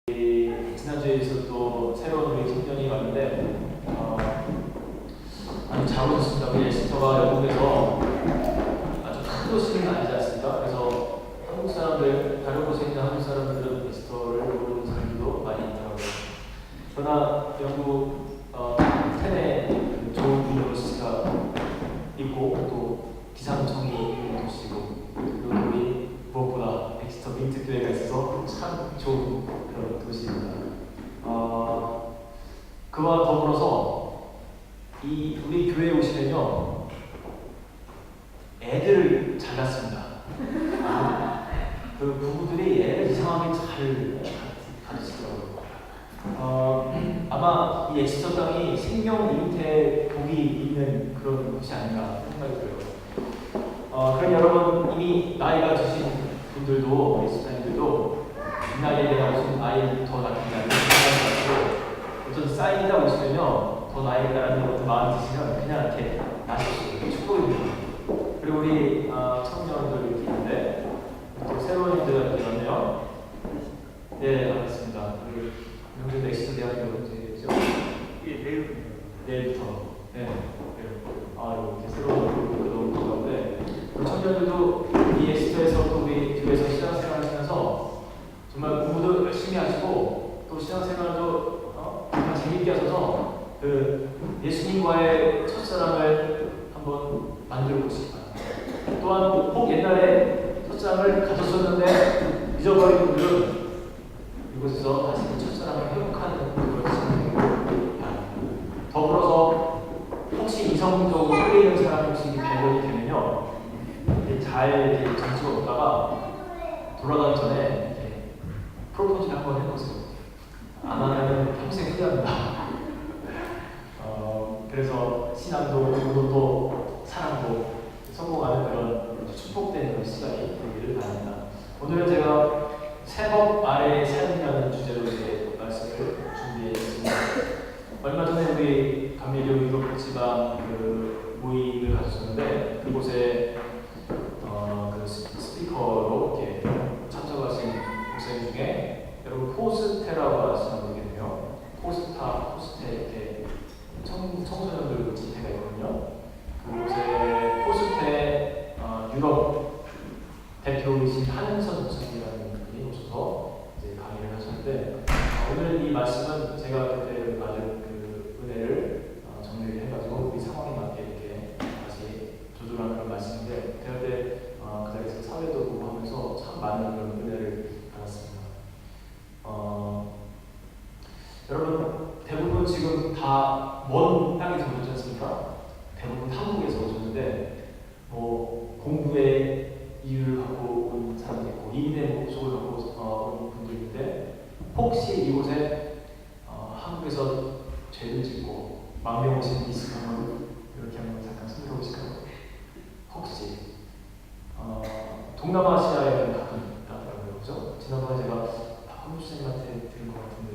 지난주에서 또 새로운 우리 청년이 왔는데 아주 잘 오셨습니다. 우리 에스터가 영국에서 아주 큰 도시는 아니지 않습니까? 그래서 한국 사람들, 다른 곳에 있는 한국 사람들은 에스터를 모르는 사람들도 많이 있더라고요. 그러나 영국 스탠에 좋은 유니버시티가 있고 또 기상청이 있는 도시고 그리고 우리 무엇보다 엑스터 민트 교회가 있어서 참 좋은 그런 도시입니다. 그와 더불어서 우리 교회에 오시면요 애들을 잘 낳습니다. 그 부부들이 애를 이상하게 잘 가지시더라고요. 아마 이 엑스터 땅이 생명 잉태 복이 있는 그런 곳이 아닌가 생각이 들어요. 그럼 여러분 이미 나이가 드신 분들도 엑스터님들도 이 나이에 내가 무슨 아이를 더 낳겠다는 생각이 가지고 어떤 사인이다 보시면요 더 나이가 나는 어떤 마음이 드시면 그냥 이렇게 낳으시고 축복입니다. 그리고 우리 청년들 이렇게 있는데 또 새로운 분들 이렇게 왔네요. 네, 반갑습니다. 우리 명절 엑스터 대학교 언제죠? 내일부터. 네. 이렇게 새로운 분들도 너무 반가운데 우리 청년들도 이 엑스터에서 또 우리 교회에서 신앙생활 하시면서 정말 공부도 열심히 하시고 또 신앙생활도 정말 재밌게 하셔서 그 예수님과의 첫사랑을 한번 만들어 보시기 바랍니다. 또한 혹 옛날에 첫사랑을 가졌었는데 잊어버린 분들은 이곳에서 다시 그 첫사랑을 회복하는 그걸 진행하기 바랍니다. 더불어서 혹시 이성적으로 끌리는 사람이 혹시 발견이 되면요 잘 정치가 없다가 돌아가기 전에 이렇게 프로포즈를 한번 해보세요. 안 하면 평생 후회합니다. 그래서 신앙도 공부도 사랑도 성공하는 그런 축복된 그런 시간이 되기를 바랍니다. 오늘은 제가 새법 아래의 삶이라는 주제로 이제 말씀을 준비했습니다. 얼마 전에 우리 감리교 유럽 지방 그 모임을 가졌었는데 그곳에 그 스피커로 이렇게 참석하신 목사님 중에 여러분 포스테라고 아시나 모르겠네요. 포스테 이렇게 청소년들 집회가 있거든요. 그곳에 포스테 유럽 대표이신 한은선 목사님이라는 분이 오셔서 이제 강의를 하셨는데 오늘 이 말씀은 제가 그때 받은 그 은혜를 정리를 해가지고 우리 상황에 맞게 이렇게 다시 조절한 그런 말씀인데 제가 그때 그 자리에서 사회도 보고 하면서 참 많은 그런 은혜를 받았습니다. 여러분 대부분 지금 다 먼 땅에서 오셨지 않습니까? 대부분 한국에서 오셨는데 뭐 공부의 이유를 갖고 온 사람도 있고 이민의 목적을 갖고 온 분도 있는데 혹시 이곳에 한국에서 죄를 짓고 망명 오신 분이 있으면 이렇게 한번 잠깐 손들어 보실까요? 혹시 동남아시아에 가끔 있다더라고요. 그죠? 지난번에 제가 박헌주 선생님한테 들은 것 같은데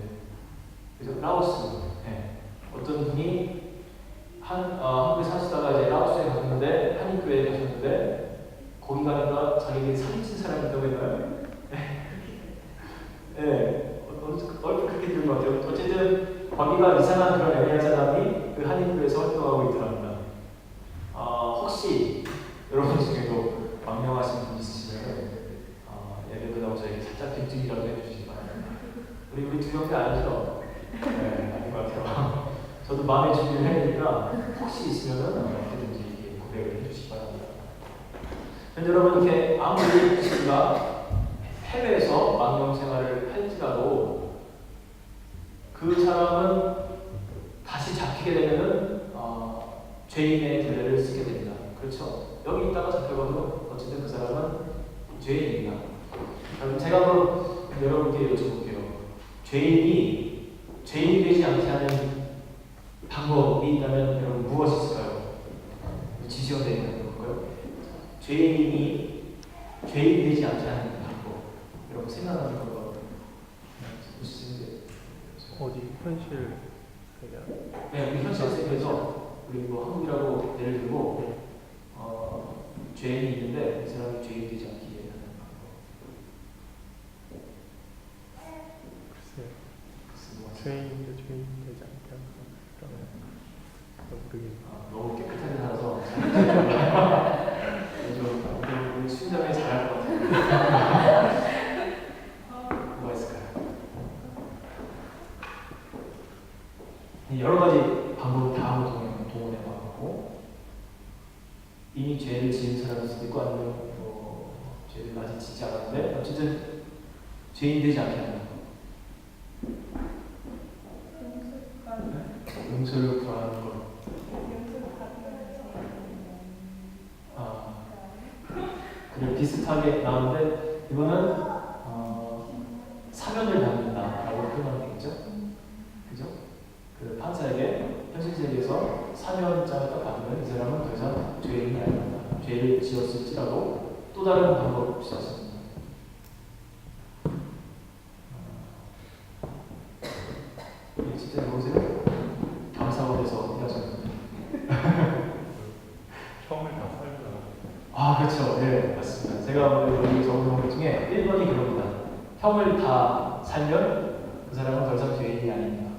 그래서 라오스 네. 어떤 분이 한국에 사시다가 이제 라오스에 가셨는데 한인교회에 가셨는데 거기 가니까 자기들이 사진 찍은 사람이 있다고 했나요? 네. 얼핏 그렇게 들은 것 같아요. 어쨌든 거기가 이상한 그런 애매한 사람이 그 한인교회에서 활동하고 있더랍니다. 혹시 여러분 중에도 망명하신 분 있으시면 예배 끝나고 저에게 살짝 뒷얘기라도 해주시기 바랍니다. 우리 두 명이 아니죠? 네, 아닌 것 같아요. 저도 마음의 준비를 해야 되니까 혹시 있으면 언제든지 고백을 해주시기 바랍니다. 여러분 이렇게 아무리 우리가 해외에서 망명 생활을 할지라도 그 사람은 다시 잡히게 되면은 죄인의 계례를 쓰게 됩니다. 그렇죠? 여기 있다가 잡혀가도 어쨌든 그 사람은 죄인입니다. 그럼 제가 한번 여러분께 여쭤볼게요. 죄인이 되지 않게 하는 방법이 있다면 여러분 무엇이 있을까요? 지시가 되어 있는 건가요? 죄인이 죄인 되지 않게 하는 방법. 여러분 생각나는 거 있으신데 어디 현실 그냥 네, 우리 현실 세계에서 우리 뭐 한국이라고 예를 들고 죄인이 있는데 이 사람이 죄인 되지 않게 하는 방법. 글쎄요. 죄인도 죄인 되지 않게 하는 모르겠네. 너무 깨끗하게 살아서 좀 수련장에 잘할 것 같아요. 뭐가 있을까요? 여러 가지 방법을 다 동원해 봤고 이미 죄를 지은 사람일 수도 있고 아니면 죄를 아직 짓지 않았는데 어쨌든 죄인 되지 않게 하는 거. 용서를 구하는 것. 그래 비슷하게 나오는데 이거는 사면을 받는다라고 표현하면 되겠죠? 그죠? 그 판사에게 현실 세계에서 사면장을 딱 받으면 이 사람은 더 이상 죄인이 아닙니다. 죄를 지었을지라도 또 다른 방법 없이 하십니다. 진짜 모르세요? 감사원에서 일하셨는데. 처음에 다 살잖아. 아 그렇죠. 네 맞습니다. 제가 여기 적은 것 중에 1번이 그겁니다. 형을 다 살면 그 사람은 더 이상 죄인이 아닙니다.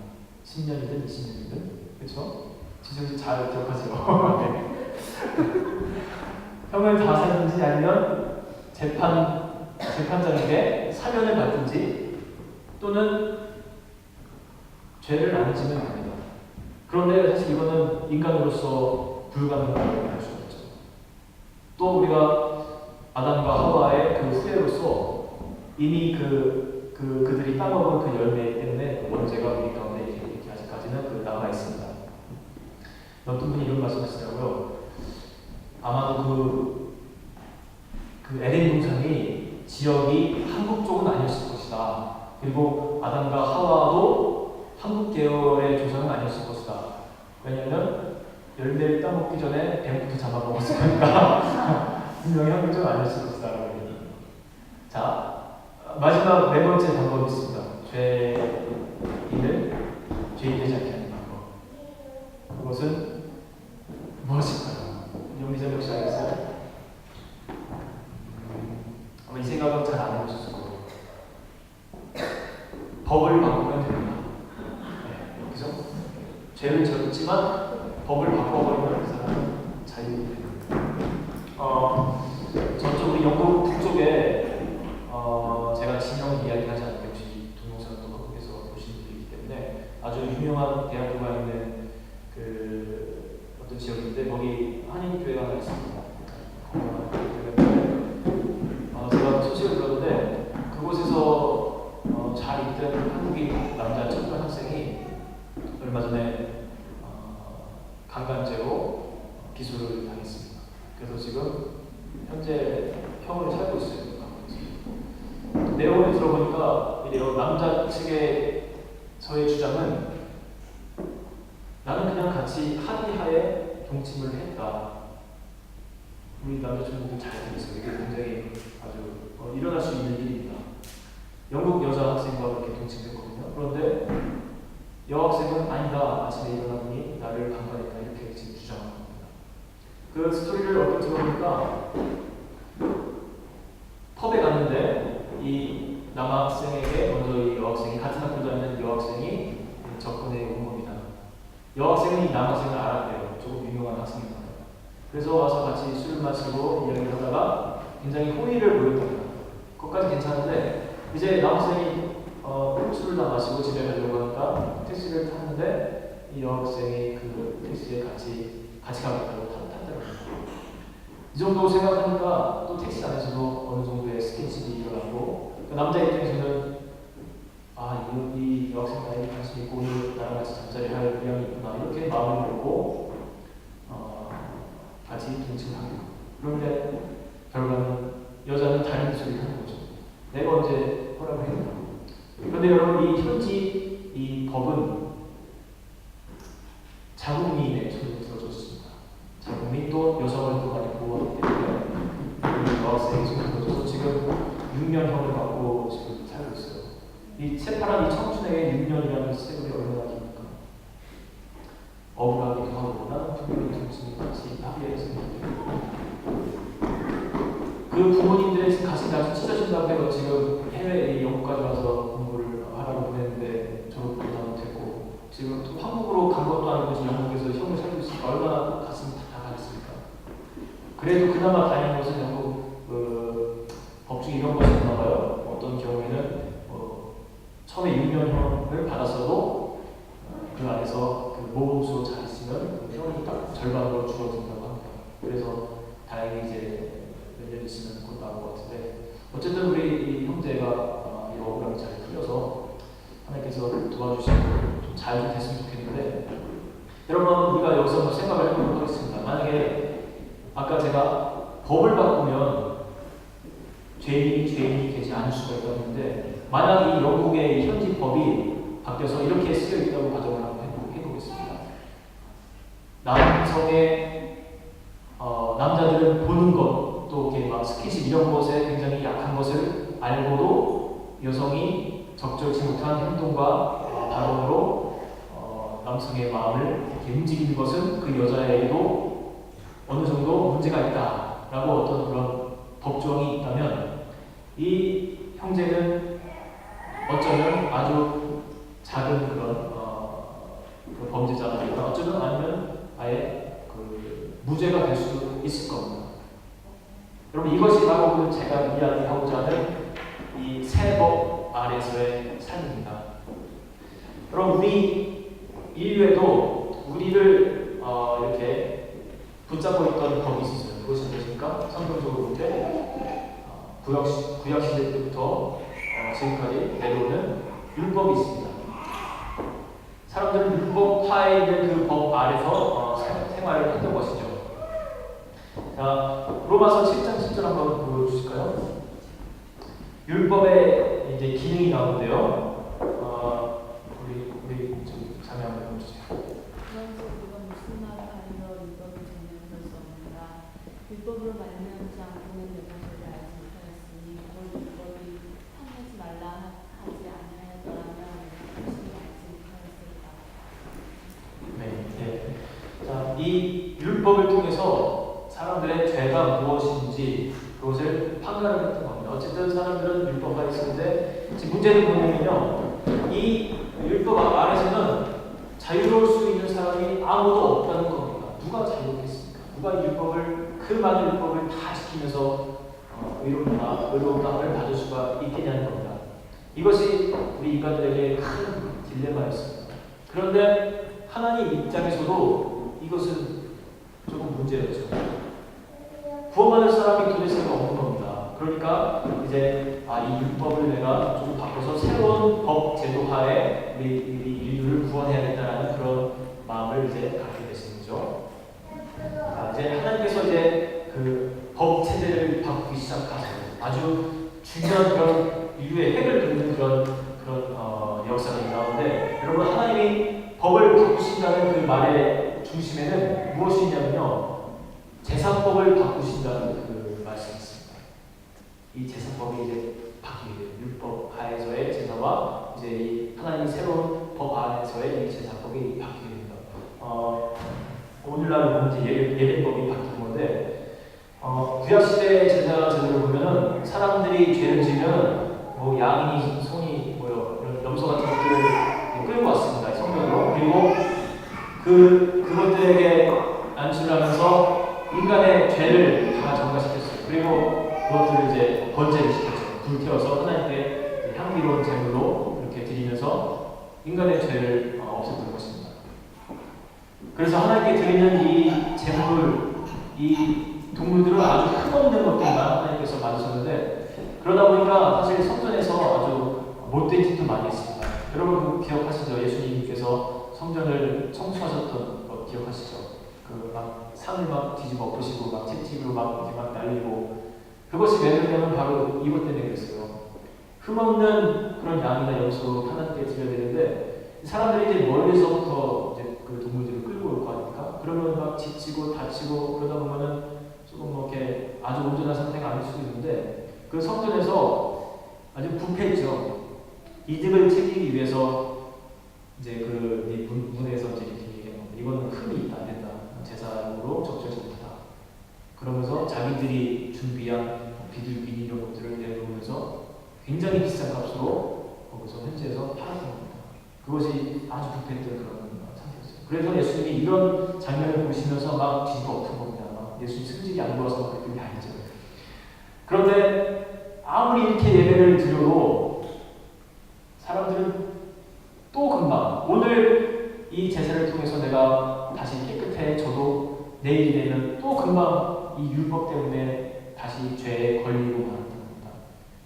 10년이든 20년이든 그렇죠? 지정씨 잘 기억하세요. 네. 형을 다 살든지 아니면 재판장에게 사면을 받든지 또는 죄를 안 지면 됩니다. 그런데 사실 이거는 인간으로서 불가능하다고 할 수 없죠. 또 우리가 아담과 하와의 그 후예로서 이미 그들이 따먹은 그 열매 때문에 원죄가 우리 가운데 이렇게 아직까지는 남아 있습니다. 어떤 분이 이런 말씀하시더라고요. 아마도 그 에덴 동산이 지역이 한국 쪽은 아니었을 것이다. 그리고 아담과 하와도 한국 계열의 조상은 아니었을 것이다. 왜냐하면 열매를 따먹기 전에 뱀부터 잡아먹었을 거니까 분명히 한국 쪽은 아니었을 것이다. 자, 마지막 네 번째 방법이 있습니다. 죄인을 죄인 되지 않게 하는 방법. 그것은 무엇일까요? 용리선 역시 알겠어요? 아마 이 생각은 잘 안 해보셨을 거예요. 법을 바꾸면 됩니다. 네, 그죠? 죄를 지었지만 법을 바꿔버리면 그 사람은 자유가 됩니다. 저쪽 우리 영국 북쪽에 제가 진영 이야기하지 않는 역시 동영상도 한국에서 보신 분이기 때문에 아주 유명한 대학교가 있는 그 어떤 지역인데 거기 한인교회가 하나 있습니다. 제가 소식을 들었는데 그곳에서 잘 있던 한국인 남자 청년 학생이 얼마 전에 강간죄로 기소를 당했습니다. 그래서 지금 현재 형을 살고 있어요. 내용을 들어보니까 이래요. 남자 측에서의 주장은 나는 그냥 같이 합의하에 동침을 했다. 우리 남자 친구들 잘 들으세요. 이게 굉장히 아주 일어날 수 있는 일입니다. 영국 여자 학생과 그렇게 동침했거든요. 그런데 여학생은 아니다. 아침에 일어나더니 나를 강간했다. 이렇게 지금 주장하는 겁니다. 그 스토리를 얼핏 들어보니까 펍에 갔는데 이 남학생에게 먼저 이 여학생이 같은 학교 다니는 여학생이 접근해 온 겁니다. 여학생은 이 남학생을 알았대요. 조금 유명한 학생이다. 그래서 와서 같이 술을 마시고 이야기를 하다가 굉장히 호의를 보였답니다. 그것까지 괜찮은데 이제 남학생이 술을 다 마시고 집에 가려고 하니까 택시를 탔는데 이 여학생이 그 택시에 같이 가겠다고 탔더라고요. 이 정도 생각하니까 또 택시 안에서도 어느 정도의 스킨십이 일어나고 그 남자 입장에서는 이 여학생 나에게 관심 있고 오늘 나랑 같이 잠자리 할 의향이 있구나 이렇게 마음을 먹고 같이 동침하게 되고 그런데 결과는 여자는 다른 소리를 하는 거죠. 내가 언제 허락을 했나. 그런데 여러분 이 현지 이 법은 자국민의 소리를 들어줬습니다. 자국민 또 여성을 또 많이 보호하기 때문에 이 여학생이 소리를 들어줘서 지금 6년형을 받고 지금 살고 있어요. 이 새파란 이 청춘에게 6년이라는 세월이 얼마나 깁니까? 억울하기도 하고 나는 분명히 동침이 같이 합의해서 그 부모님들이 지금 같이 나서 찢어진다고 해서 지금 해외에 영국까지 와서 공부를 하라고 보냈는데 졸업하고 나면 처음에 6년형을 받았어도 그 안에서 그 모범수로 잘 있으면 그 형이 딱 절반으로 줄어든다고 합니다. 그래서 다행히 이제 몇 년 있으면 곧 나올 것 같은데, 어쨌든 우리 이 형제가 이 억울함이 잘 풀려서 하나님께서 도와주시고 좀 잘 됐으면 좋겠는데, 여러분 우리가 여기서 한번 생각을 해보도록 하겠습니다. 만약에 아까 제가 법을 바꾸면 죄인이 되지 않을 수가 있다고 했는데, 만약 이 영국의 현지 법이 바뀌어서 이렇게 쓰여 있다고 가정을 한번 해보겠습니다. 남성의 남자들은 보는 것, 또 이렇게 막 스킨십 이런 것에 굉장히 약한 것을 알고도 여성이 적절치 못한 행동과 발언으로 남성의 마음을 이렇게 움직이는 것은 그 여자에게도 어느 정도 문제가 있다라고 어떤 그런 법조항이 있다면, 이 형제는 어쩌면 아주 작은 그런 그 범죄자가 되거나 어쩌면 아니면 아예 그 무죄가 될 수도 있을 겁니다. 여러분 이것이 바로 제가 이야기하고자 하는 이 새 법 아래서의 삶입니다. 여러분 우리 인류에도 우리를 이렇게 붙잡고 있던 법이 있었어요. 그것이 무엇입니까? 성경적으로 볼 때 구약시대 때부터 지금까지 내려오는 율법이 있습니다. 사람들은 율법하에 있는 그 법 아래서 생활을 했던 것이죠. 자, 로마서 7장 10절 한번 보여주실까요? 율법의 이제 기능이 나오는데요. 우리 좀 자매 한번 해주세요. 그런즉 그건 무슨 말을 하여 율법을 정령할 수 없느니라. 율법으로 말미암지 않고는 내 것을 알지 못하였으니 곧 율법이 탐내지 말라 하지 아니하였더라면 무엇을 알지 못하였을까. 네. 자, 이 율법을 통해서 사람들의 죄가 무엇인지 그것을 판단을 했던 겁니다. 어쨌든 사람들은 율법과 있었는데, 지금 문제는 뭐냐면요, 이 율법 아래서는 자유로울 수 있는 사람이 아무도 없다는 겁니다. 누가 자유롭겠습니까? 누가 이 율법을, 그 많은 율법을 다 지키면서 의로운 마음을 받을 수가 있겠냐는 겁니다. 이것이 우리 인간들에게 큰 딜레마였습니다. 그런데 하나님 입장에서도 이것은 조금 문제였죠. 구원받을 사람이 도대체 없는 겁니다. 그러니까 이제 이 율법을 내가 좀 바꿔서 새로운 법 제도하에 우리 인류를 구원해야겠다라는 그런 마음을 이제 갖게 되신 거죠. 이제 하나님께서 이제 그 법 체제를 바꾸기 시작하세요. 아주 중요한 그런 인류의 핵을 돋는 그런 역사가 나오는데, 여러분 하나님이 법을 바꾸신다는 그 말의 중심에는 무엇이 있냐면요, 제사법을 바꾸신다는 그 말씀이 있습니다. 이 제사법이 이제 바뀌게 돼요. 율법 하에서의 제사와 이제 이 하나님의 새로운 법 안에서의 이 제사법이 바뀌게 됩니다. 오늘날 보면 이제 예배법이 바뀐 건데, 구약시대 제사 제도를 보면은 사람들이 죄를 지면 뭐 양이, 소니, 이런 염소 같은 것들을 끌고 왔습니다. 성전으로. 그리고 그것들에게 안수를 하면서 인간의 죄를 다 전가시켰어요. 그리고 그것들을 이제 번제를 시켰죠. 불태워서 하나님께 향기로운 제물로 이렇게 드리면서 인간의 죄를 없앴던 것입니다. 그래서 하나님께 드리는 이 제물, 이 동물들은 아주 흠없는 것들만 하나님께서 받으셨는데, 그러다 보니까 사실 성전에서 아주 못된 짓도 많이 했습니다. 여러분 기억하시죠? 예수님께서 성전을 청소하셨던 거 기억하시죠? 그 막 상을 막 뒤집어 엎으시고 막 채찍으로 막 이렇게 막 날리고, 그것이 왜 그러냐면 바로 이것 때문에 그랬어요. 흠없는 그런 양이나 염소 하나님께 드려야 되는데, 사람들이 이제 멀리서부터 이제 그 동물들을 끌고 올 거 아닙니까? 그러면 막 지치고 다치고 그러다 보면은 조금 뭐 이렇게 아주 온전한 상태가 아닐 수도 있는데, 그 성전에서 아주 부패했죠. 이득을 챙기기 위해서 이제 그 문에서 이제 이렇게 얘기하는, 이거는 흠이 있다, 안 된다, 제사용으로 적절치 못하다. 그러면서 자기들이 준비한 비둘기 이런 것들을 내놓으면서 굉장히 비싼 값으로 거기서 현지에서 팔았던 겁니다. 그것이 아주 부패했던 그런 상태였어요. 그래서 예수님이 이런 장면을 보시면서 막 뒤집어 엎은 겁니다. 막 예수님 승질이 안 좋아서 그렇게 아니죠. 그런데 아무리 이렇게 예배를 드려도 사람들은 또 금방 오늘 이 제사를 통해서 내가 다시 깨끗해져도 내일이 되면 또 금방 이 율법 때문에 다시 죄에 걸리고 마는 겁니다.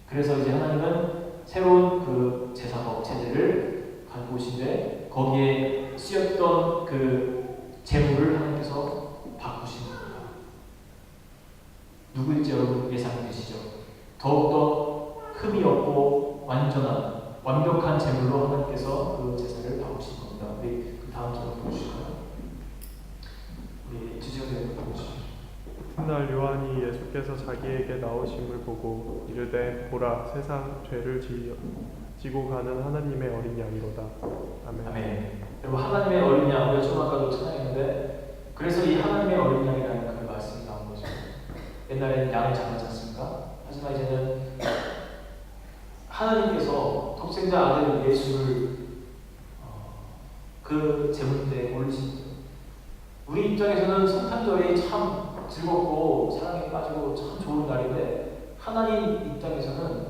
그래서 이제 하나님은 새로운 그 제사법 체제를 가지고 오신데 거기에 쓰였던 그 제물을 하나님께서 바꾸신 겁니다. 누구일지 여러분 예상이 되시죠? 더욱더 흠이 없고 완전한 완벽한 제물로 하나님께서 그 제사를 바꾸신 겁니다. 우리 그 다음 장면 보실까요? 우리 지지형님 보시죠. 훗날 요한이 예수께서 자기에게 나오심을 보고 이르되 보라 세상 죄를 지고 가는 하나님의 어린 양이로다. 아멘. 아멘. 여러분 하나님의 어린 양, 우리가 좀 아까도 찬양했는데 그래서 이 하나님의 어린 양이라는 그 말씀이 나온 거죠. 옛날에는 양을 잡았지 않습니까? 하지만 이제는 하나님께서 독생자 아들 예수를 그 제물대에 올리신 거예요. 우리 입장에서는 성탄절이 참 즐겁고 사랑에 빠지고 참 좋은 날인데 하나님 입장에서는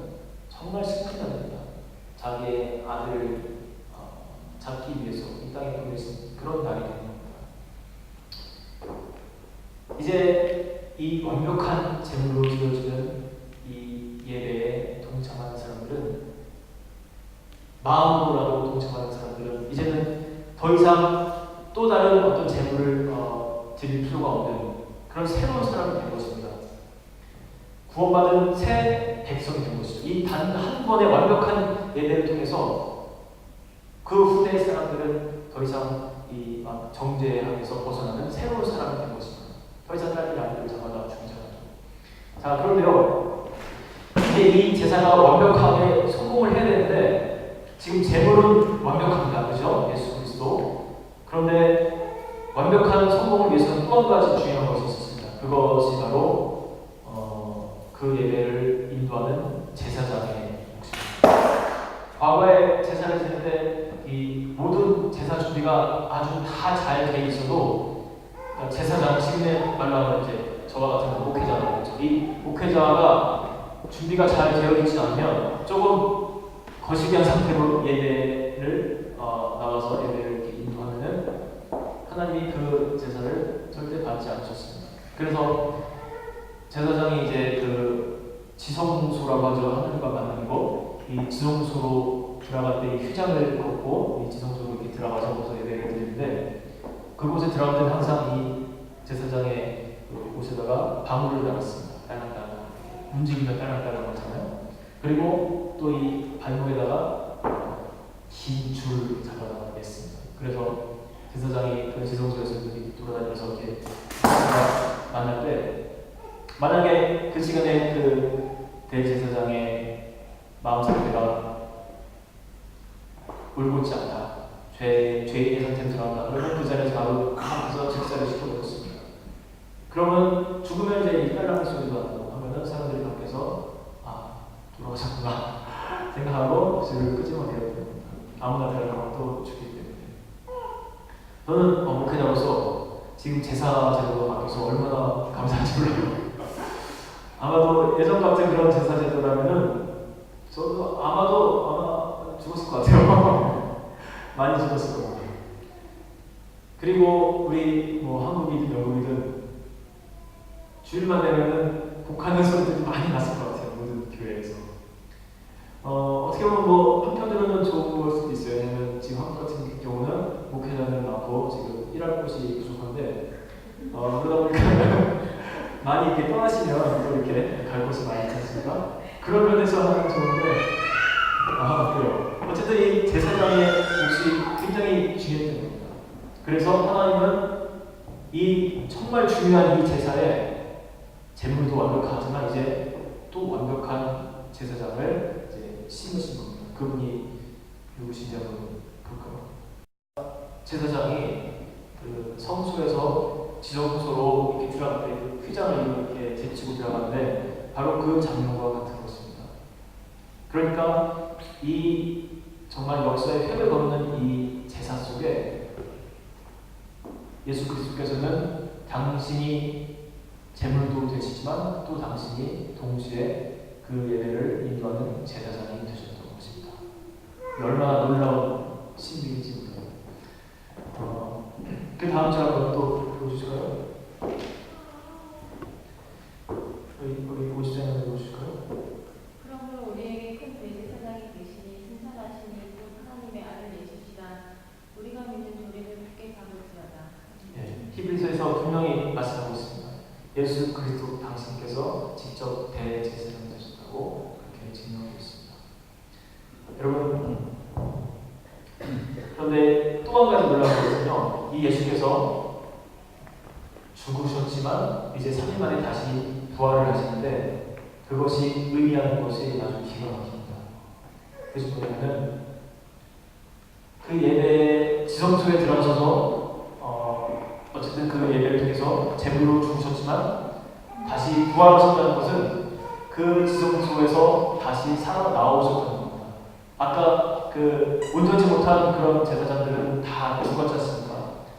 정말 슬픈 날입니다. 자기의 아들을 잡기 위해서 이 땅에 보내신 그런 날이 되는 겁니다. 이제 이 완벽한 제물로 드려지는 이 예배에 동참하는 사람들은 마음으로라도 동참하는 사람들은 이제는 더 이상 또 다른 어떤 제물을 드릴 필요가 없는 그런 새로운 사람이 된 것입니다. 구원받은 새 백성이 된 것이죠. 이 단 한 번의 완벽한 예배를 통해서 그 후대의 사람들은 더 이상 이 정죄함에서 벗어나는 새로운 사람이 된 것입니다. 더 이상 딸기 아들을 잡아다 죽이지 않아도. 자, 그런데요. 이제 이 제사가 완벽하게 성공을 해야 되는데 지금 제물은 완벽합니다. 그죠? 예수 그리스도. 그런데 완벽한 성공을 위해서는 또 한 가지 중요한 것이 있었습니다. 그것이 바로 그 예배를 인도하는 제사장의 몫입니다. 과거에 제사를 지낼 때 이 모든 제사 준비가 아주 다 잘 돼 있어도 제사장, 지금의 말로 하면 이제 저와 같은 목회자라고 하죠. 이 목회자가 준비가 잘 되어 있지 않으면 조금 거시기한 상태로 예배를 나와서 예배를 이렇게 인도하면은 하나님이 그 제사를 절대 받지 않으셨습니다. 그래서 제사장이 이제 그 지성소라고 하죠. 하나님과 만나는 거. 이 지성소로 들어갈 때 휘장을 걷고 이 지성소로 이렇게 들어가서 거기서 예배를 드리는데 그곳에 들어갈 때는 항상 이 제사장의 옷에다가 방울을 달았습니다. 딸랑딸랑 움직이면 딸랑딸랑 하잖아요. 그리고 또 이 발목에다가 긴 줄 잡아다가 냈습니다. 그래서 제사장이 그 지성소에서 돌아다니면서 이렇게 만날 때 만약에 그 시간에 그 대제사장의 마음 상태가 올곧지 않다, 죄인의 상태로 들어간다, 그러면 그 자리에서 바로 앞에서 즉사를 시켜버렸습니다. 그러면 죽으면 이제 이 딸랑이 소리가 나고 하면은 사람들이 밖에서 돌아가셨구나 생각하고 집을 끄집어내야 됩니다. 아무나 데려가면 또 죽기 때문에. 저는 목회자로서 지금 제사 제도가 바뀌어서 얼마나 감사한지 몰라요. 아마도 예전 같은 그런 제사 제도라면은 저도 아마 죽었을 것 같아요. 많이 죽었을 것 같아요. 그리고 우리 한국이든 영국이든 주일만 되면은 곡하는 소리들이 많이 났을 것 같아요. 모든 교회에서. 어떻게 보면 한편으로는 좋은 걸 수도 있어요. 왜냐면 지금 한국 같은 경우는 목회자는 많고 지금 일할 곳이 부족한데 그러다 보니까 많이 이렇게 떠나시면 또 이렇게 갈 곳이 많이 있지 않습니까? 그런 면에서 하면 좋은데 그래요. 어쨌든 이 제사장의 몫이 굉장히 중요한 겁니다. 그래서 하나님은 이 정말 중요한 이 제사에 제물도 완벽하지만 이제 또 완벽한 제사장을 이제 심으신 겁니다. 그분이 누구신지 한번 볼까요? 제사장이 그 성소에서 지성소로 이렇게 들어갈 때 휘장을 이렇게 제치고 들어가는데 바로 그 장면과 같은 것입니다. 그러니까 이 정말 역사의 획을 걷는 이 제사 속에 예수 그리스도께서는 당신이 제물도 되시지만 또 당신이 동시에 그 예배를 인도하는 제사장이 되셨던 것입니다. 얼마나 놀라운 신비인지 몰라요. 그 다음 절 한번 또 보여주실까요? 우리 고시장님 보여주실까요? 그러므로 우리에게 큰 대제사장이 계시니 신실하시니 곧 하나님의 아들 예수시라. 우리가 믿는 조리를 굳게 잡을지어다. 예, 히브리서에서 분명히 말씀하고 있습니다. 예수 그리스도 당신께서 직접 대제사장이 되셨다고 그렇게 증명하고 있습니다. 여러분, 그런데 또 한 가지 놀라운 것은요, 이 예수께서 죽으셨지만 이제 3일 만에 다시 부활을 하시는데 그것이 의미하는 것이 아주 기가 막힙니다. 그것이 뭐냐면은 그 예배 지성소에 들어가셔서 어쨌든 그 예배를 통해서 제물로 죽으셨지만 다시 부활하셨다는 것은 그 지성소에서 다시 살아 나오셨다는 겁니다. 아까 그 온전치 못한 그런 제사장들은 다 죽었지 않습니까?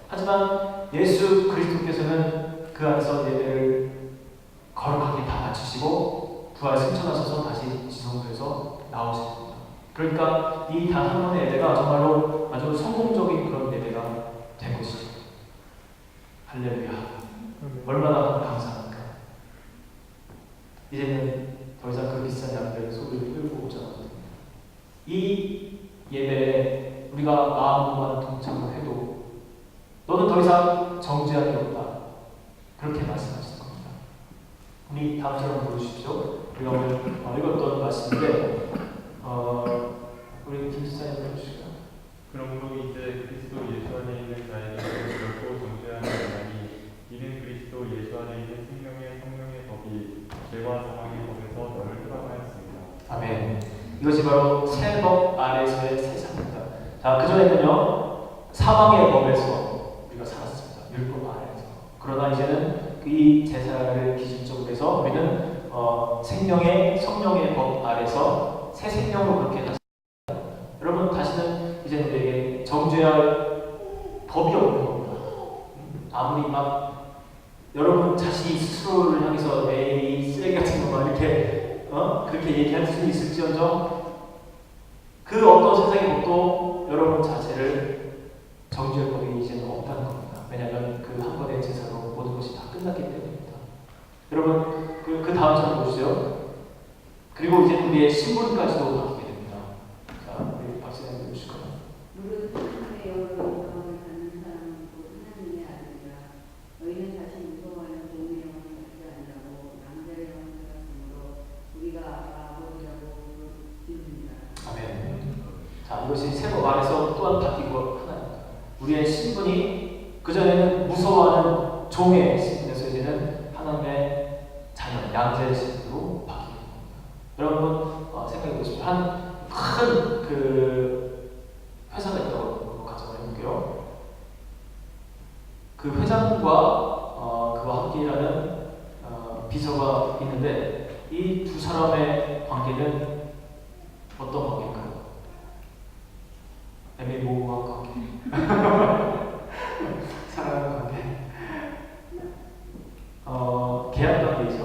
하지만 예수 그리스도께서는 그 안에서 예배를 거룩하게 다 마치시고 부활 승천하셔서 다시 지성소에서 나오신 겁니다. 그러니까 이 단 한 번의 예배가 정말로 아주 성공적인 그런 예배가 된 것이죠. 할렐루야. 얼마나 감사합니까? 이제는 더 이상 그 비싼 양들의 소리를 끌고 오지 않아도 됩니다. 이 예배에 우리가 마음만 동참을 해도 너는 더 이상 정죄할 게 없다. 그렇게 말씀하시는 겁니다. 우리 다음 절 한번 보여주십시오. 우리가 오늘 읽었던 말씀인데 우리 김지사님 해주실까요? 그러므로 이제 그리스도 예수 안에 있는 자에게 결코 정죄하는 자니 이는 그리스도 예수 안에 있는 생명의 성령의 법이 죄와 사망의 법에서 너를 해방하였습니다. 아멘. 이것이 바로 새 법 아래서의 세상입니다. 자, 그전에는요 사망의 법에서 우리가 살았습니다. 율법 아래에서. 그러나 이제는 이 제사를 기준적으로 해서 우리는 생명의 성령의 법 아래서 새 생명으로 그렇게 다시 여러분 다시는 이제 우리에게 정죄할 법이 없는 겁니다. 아무리 막 여러분 자신이 스스로를 향해서 에이 쓰레기 같은 거 막 이렇게 그렇게 얘기할 수 있을지언정 그 어떤 세상의 법도 여러분 자체를 정죄할 법이 이제는 없다는 겁니다. 왜냐하면 그 한 번의 제사로 모든 것이 다 끝났기 때문입니다. 여러분 그 다음 절 보시죠. 그리고 이제 우리의 신분까지도 바뀌게 됩니다. 자, 우리 박사님 보실까요? 무릇 하나님의 영으로 영광을 받는 사람은 곧 하나님의 아들이라. 너희는 다시 무서워하는 종의 영을 받지 않으라고 남자의 영을 받았으므로 우리가 아버지라고 부릅니다. 아멘. 자, 이것이 새법 안에서 또한 바뀐 것 하나입니다. 우리의 신분이 그전에는 무서워하는 종의 신분에서 이제는 하나님의 자녀, 양자의 신분으로 바뀌게 됩니다. 여러분 생각해 보십시오. 한 큰 그 회사가 있다고 가정을 해볼게요. 그 회장과 그와 함께 일하는 비서가 있는데 이 두 사람의 관계는 어떤 관계일까요? 애매모호한 관계. 사랑하는 관계. 계약 관계이죠.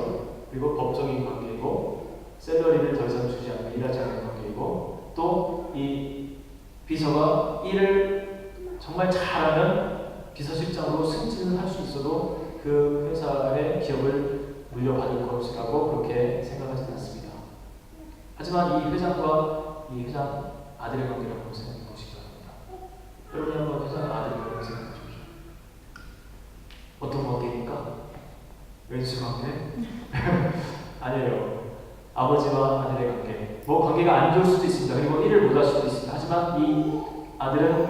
그리고 법적인 관계이고 샐러리를 더 이상 주지 않고 일하지 않는 관계이고 또 이 비서가 일을 정말 잘하면 비서실장으로 승진을 할 수 있어도 그 회사의 기업을 물려받을 것이라고 그렇게 생각하지 않습니다. 하지만 이 회장과 이 회장 아들의 관계라고 생각해 보시기 바랍니다. 여러분이 한번 회장 아들이라고 생각해 보십시오. 어떤 관계입니까? 왼수 관계? 아니에요. 아버지와 아들의 관계. 뭐 관계가 안 좋을 수도 있습니다. 그리고 일을 못할 수도 있습니다. 하지만 이 아들은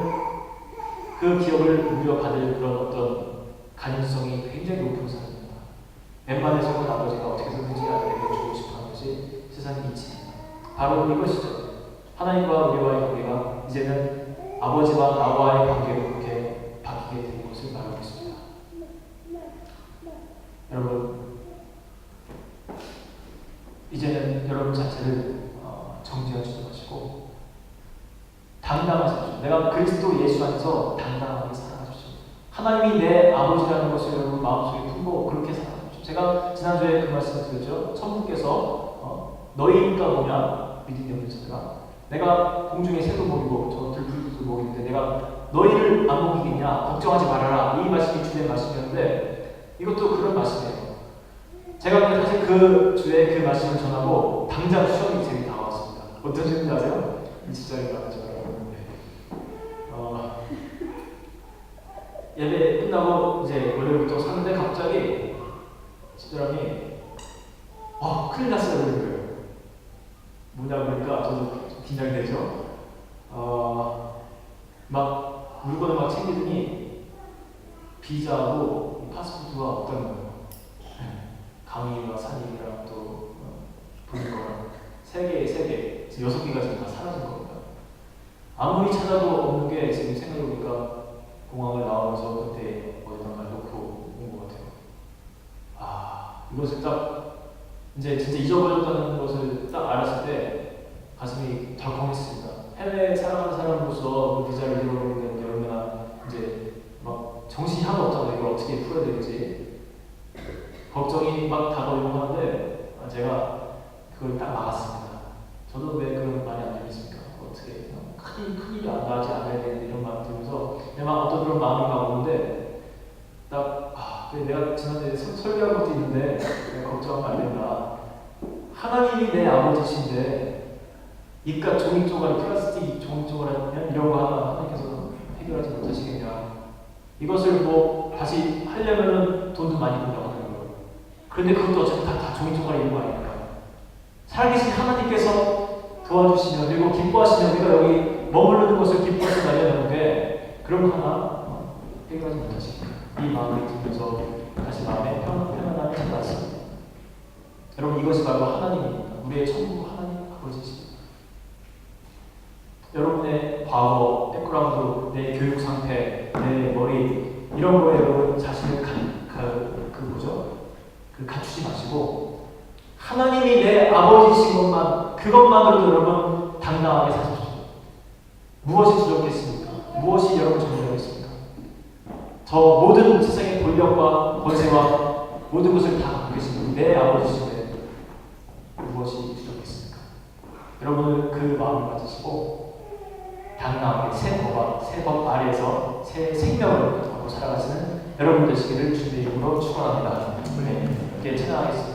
그 기업을 물려받을 그런 어떤 가능성이 굉장히 높은 사람입니다. 웬만해서는 아버지가 어떻게든지 아들에게 주고 싶어하는 것이 세상에 있지. 바로 이것이죠. 하나님과 우리와의 관계가 이제는 아버지와 나와의 관계로 그렇게 바뀌게 된 것을 말하고 있습니다. 여러분, 이제는 여러분 자체를 정죄하지 마시고 당당하십시오. 내가 그리스도 예수 안에서 당당하게 살아가십시오. 하나님이 내 아버지라는 것을 여러분 마음속에 품고 그렇게 살아가십시오. 제가 지난주에 그 말씀을 드렸죠. 천국께서 너희가 뭐냐? 믿음이 없는 자들아 내가 공중에 새도 먹이고 저 들풀도 먹이는데 내가 너희를 안 먹이겠냐? 걱정하지 말아라. 이 말씀이 주된 말씀이었는데 이것도 그런 말씀이에요. 제가 사실 그 주에 그 말씀을 전하고 당장 시험이 제게 다가왔습니다. 어떤 시험인지 아세요? 일치장이 나왔죠. 예배 끝나고 이제 월요일부터 사는데 갑자기 집사람이 큰일 났어요 그런 거예요. 뭐냐 그러니까 저도 좀 긴장이 되죠. 막 물건을 막 챙기더니 비자하고 파스포트가 없다는 거예요. 강의와 산이랑 또 보는 거랑 3개, 6개가 지금 다 사라진 겁니다. 아무리 찾아도 없는 게 지금 생각해보니까 공항을 나오면서 그때 어디다가 놓고 온 것 같아요. 이것을 딱 이제 진짜 잊어버렸다는 것을 딱 알았을 때 가슴이 덜컹했습니다. 해외에 살아가는 사람으로서 그 비자를 잃어버리는 게 얼마나 이제 막 정신이 하나도 없잖아요. 이걸 어떻게 풀어야 될지 걱정이 막 다가오고 하는데 제가 그걸 딱 막았습니다. 저도 왜 그런 말이 안 들리십니까? 어떻게 큰일이 안 나지 않아야 되는 이런 마음 들면서 막 어떤 그런 마음이 막 오는데 딱 그래 내가 지난주에 설교한 것도 있는데 내가 걱정하면 안 된다. 하나님이 내 아버지신데 이깟 종이 쪼가리 플라스틱 종이 쪼가리 이런 거 하나 하나님께서 해결하지 못하시겠냐. 이것을 뭐 다시 하려면은 돈도 많이 든다고 하는 거예요. 그런데 그것도 어차피 다 종이 쪼가리 이런 거 아닙니까? 살아계신 하나님께서 도와주시면 그리고 기뻐하시면 우리가 여기 머무르는 것을 기뻐해서 날려놓는데 그런 거 하나 해결하지 못하실까. 이 마음이 들면서 다시 마음에 편안함을 찾아왔습니다. 여러분 이것이 바로 하나님입니다. 우리의 천국 하나님 아버지십니다. 여러분의 과거, 백그라운드, 내 교육 상태, 내 머리 이런 거에 여러분 자신을 갖추지 마시고 하나님이 내 아버지이신 것만 그것만으로도 여러분 당당하게 사십시오. 무엇이 두렵겠습니까? 무엇이 여러분 정죄하겠습니까? 저 모든 세상의 권력과 권세와 모든 것을 다 갖고 계신 내 아버지신데 무엇이 두렵겠습니까? 여러분은 그 마음을 가지시고 당당하게 새 법 아래에서 새 생명을 갖고 살아가시는 여러분 되시기를 주님의 이름으로 축원합니다. 네, 이렇게 찬양하겠습니다.